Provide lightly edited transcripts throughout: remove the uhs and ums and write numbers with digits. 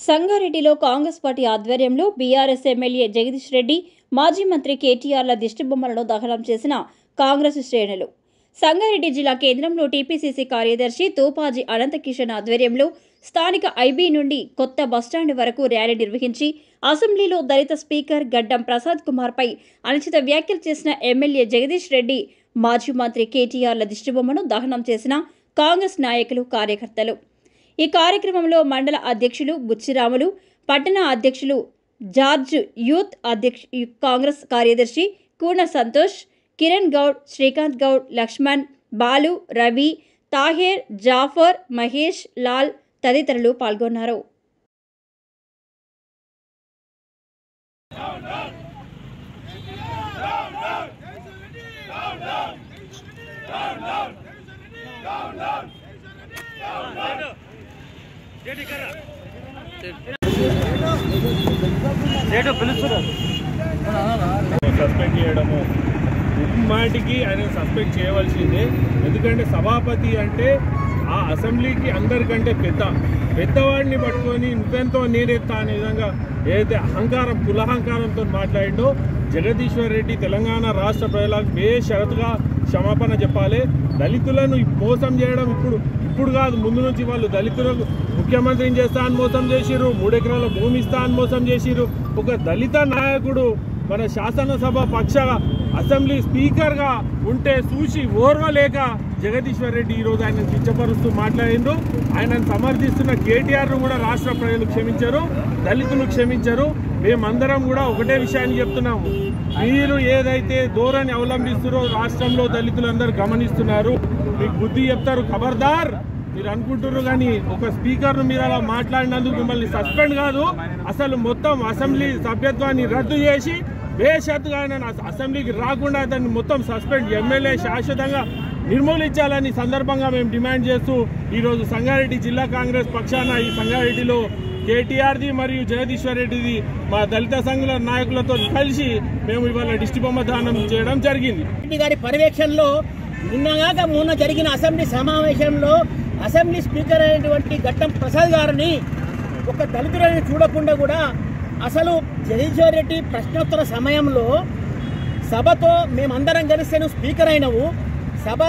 సంగారెడ్డిలో కాంగ్రెస్ పార్టీ ఆధ్వర్యంలో BRS MLA Jagadish Reddy, మాజీ మంత్రి కేటీఆర్ల దిష్టిబొమ్మలను దహనం చేసిన కాంగ్రెస్ శ్రేణులు. సంగారెడ్డి జిల్లా కేంద్రంలో టీపీసీసీ కార్యదర్శి తూపాజీ అనంతకిషన్ ఆధ్వర్యంలో స్థానిక ఐబీ నుండి కొత్త బస్టాండ్ వరకు ర్యాలీ నిర్వహించి అసెంబ్లీలో దళిత స్పీకర్ గడ్డం ప్రసాద్ కుమార్పై అనుచిత వ్యాఖ్యలు చేసిన ఎమ్మెల్యే జగదీష్ రెడ్డి, మాజీ మంత్రి కేటీఆర్ల దిష్టిబొమ్మను దహనం చేసిన కాంగ్రెస్ నాయకులు, కార్యకర్తలు. ఈ కార్యక్రమంలో మండల అధ్యక్షులు బుచ్చిరాములు, పట్టణ అధ్యక్షులు జార్జ్, యూత్ కాంగ్రెస్ కార్యదర్శి కూన సంతోష్, కిరణ్ గౌడ్, శ్రీకాంత్ గౌడ్, లక్ష్మణ్, బాలు, రవి, తాహేర్, జాఫర్, మహేష్, లాల్ తదితరులు పాల్గొన్నారు. సస్పెండ్ చేయడము మాటికి ఆయన సస్పెండ్ చేయవలసిందే. ఎందుకంటే సభాపతి అంటే ఆ అసెంబ్లీకి అందరికంటే పెద్దవాడిని పట్టుకొని నువ్వెంతో నేనెత్తా అనే విధంగా ఏదైతే అహంకారం, కులహంకారంతో మాట్లాడిండో జగదీశ్వర్ రెడ్డి తెలంగాణ రాష్ట్ర ప్రజలకు బేషరతుగా క్షమాపణ చెప్పాలి. దళితులను మోసం చేయడం ఇప్పుడు కాదు, ముందు నుంచి వాళ్ళు దళితులకు ముఖ్యమంత్రిని చేస్తా అని మోసం చేసిర్రు, 3 ఎకరాల భూమి ఇస్తా అని మోసం చేసిర్రు. ఒక దళిత నాయకుడు మన శాసనసభ పక్ష అసెంబ్లీ స్పీకర్గా ఉంటే చూసి ఓర్వలేక జగదీశ్వర్ రెడ్డి ఈరోజు ఆయనను కించపరుస్తూ మాట్లాడిండ్రు. ఆయనను సమర్థిస్తున్న కేటీఆర్ను కూడా రాష్ట్ర ప్రజలు క్షమించరు, దళితులు క్షమించరు. మేమందరం కూడా ఒకటే విషయాన్ని చెప్తున్నాము, మీరు ఏదైతే ధోరణి అవలంబిస్తున్నారో రాష్ట్రంలో దళితులందరూ గమనిస్తున్నారు. మీకు బుద్ధి చెప్తారు, ఖబర్దార్. మీరు అనుకుంటున్నారు కానీ ఒక స్పీకర్ను మీరు అలా మాట్లాడినందుకు మిమ్మల్ని సస్పెండ్ కాదు, అసలు మొత్తం అసెంబ్లీ సభ్యత్వాన్ని రద్దు చేసి బేషరతుగా ఆయన అసెంబ్లీకి రాకుండా దాన్ని మొత్తం సస్పెండ్, ఎమ్మెల్యే శాశ్వతంగా నిర్మూలించాలని సందర్భంగా మేము డిమాండ్ చేస్తూ ఈరోజు సంగారెడ్డి జిల్లా కాంగ్రెస్ పక్షాన ఈ సంగారెడ్డిలో కేటీఆర్ది మరియు జగదీశ్వర్ రెడ్డిది మా దళిత సంఘాల నాయకులతో కలిసి మేము ఇవాళ దిష్టిబొమ్మ దానం చేయడం జరిగింది. రెడ్డి గారి పర్యవేక్షణలో నిన్నగాక మొన్న జరిగిన అసెంబ్లీ సమావేశంలో అసెంబ్లీ స్పీకర్ అయినటువంటి గడ్డం ప్రసాద్ గారిని ఒక దళితులని చూడకుండా కూడా అసలు జగదీశ్వర్ రెడ్డి ప్రశ్నోత్తర సమయంలో సభతో మేమందరం కలిస్తే నువ్వు స్పీకర్ అయినవు, సభ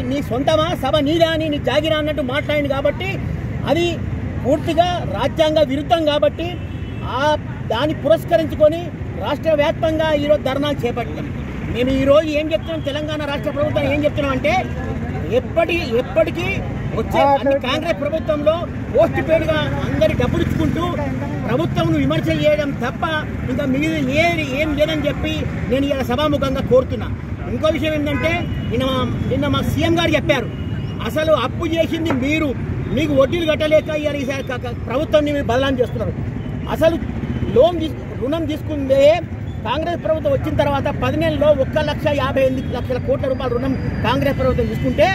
నీ సొంతమా, సభ నీదా అని నీ జాగిరా అన్నట్టు మాట్లాడింది. కాబట్టి అది పూర్తిగా రాజ్యాంగ విరుద్ధం. కాబట్టి దాన్ని పురస్కరించుకొని రాష్ట్ర వ్యాప్తంగా ఈరోజు ధర్నాలు చేపట్టాం. మేము ఈరోజు ఏం చెప్తున్నాం, తెలంగాణ రాష్ట్ర ప్రభుత్వం ఏం చెప్తున్నాం అంటే ఎప్పటికీ వచ్చే కాంగ్రెస్ ప్రభుత్వంలో పోస్ట్ పేడ్గా అందరి డబ్బులు ఇచ్చుకుంటూ ప్రభుత్వం విమర్శ చేయడం తప్ప ఇంకా మిగిలిన ఏం లేదని చెప్పి నేను ఇలా సభాముఖంగా కోరుతున్నా. ఇంకో విషయం ఏంటంటే నిన్న మా సీఎం గారు చెప్పారు, అసలు అప్పు చేసింది మీరు, మీకు వడ్డీలు కట్టలేక ప్రభుత్వాన్ని మీరు బదలాం చేస్తున్నారు. అసలు రుణం తీసుకుందే కాంగ్రెస్ ప్రభుత్వం వచ్చిన తర్వాత 10 నెలల్లో 1,58,00,000 కోట్ల రూపాయల రుణం కాంగ్రెస్ ప్రభుత్వం తీసుకుంటే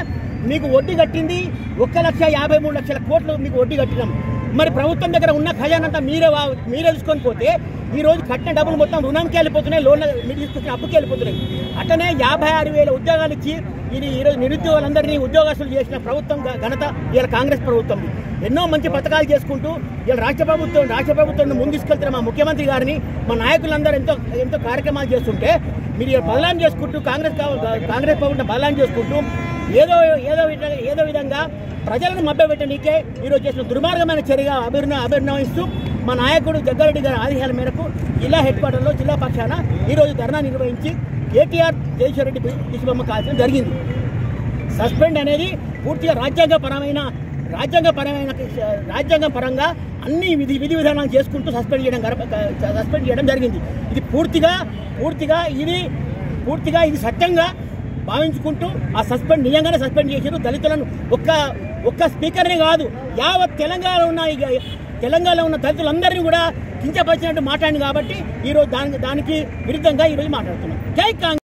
మీకు వడ్డీ కట్టింది 1,53,00,000 కోట్లు మీకు వడ్డీ కట్టినాం. మరి ప్రభుత్వం దగ్గర ఉన్న ఖజానంతా మీరే తీసుకొని పోతే ఈరోజు కట్టిన డబ్బులు మొత్తం రుణంకి వెళ్ళిపోతున్నాయి, లోన్ల మీరు తీసుకొచ్చిన అప్పుకి వెళ్ళిపోతున్నాయి. అట్లనే 56,000 ఉద్యోగాలు ఇచ్చి ఈరోజు నిరుద్యోగులందరినీ ఉద్యోగస్తులు చేసిన ప్రభుత్వం ఘనత ఇలా కాంగ్రెస్ ప్రభుత్వం. ఎన్నో మంచి పథకాలు చేసుకుంటూ ఇలా రాష్ట్ర ప్రభుత్వాన్ని ముందు తీసుకెళ్తున్న మా ముఖ్యమంత్రి గారిని, మా నాయకులందరూ ఎంతో కార్యక్రమాలు చేస్తుంటే మీరు బదలాం చేసుకుంటూ కాంగ్రెస్ ప్రభుత్వం బదలాం చేసుకుంటూ ఏదో విధంగా ప్రజలను మభ్యపెట్టడానికే ఈరోజు చేసిన దుర్మార్గమైన చర్యగా అభిర్ణవిస్తూ మా నాయకుడు జగ్గారెడ్డి గారి ఆదేశాల మేరకు జిల్లా హెడ్ క్వార్టర్లో జిల్లా పక్షాన ఈరోజు ధర్నా నిర్వహించి కేటీఆర్ జగదీశ్వర్ రెడ్డి దిష్టిబొమ్మ కాల్చడం జరిగింది. సస్పెండ్ అనేది పూర్తిగా రాజ్యాంగ పరంగా అన్ని విధి విధానాలు చేసుకుంటూ సస్పెండ్ చేయడం జరిగింది. ఇది పూర్తిగా ఇది సత్యంగా భావించుకుంటూ ఆ నిజంగానే సస్పెండ్ చేశారు. దళితులను ఒక్క స్పీకర్నే కాదు, యావత్ తెలంగాణలో ఉన్న దళితులందరినీ కూడా కించపరిచినట్టు మాట్లాడింది. కాబట్టి ఈరోజు దానికి విరుద్ధంగా ఈరోజు మాట్లాడుతున్నాం. జై కాంగ్రెస్.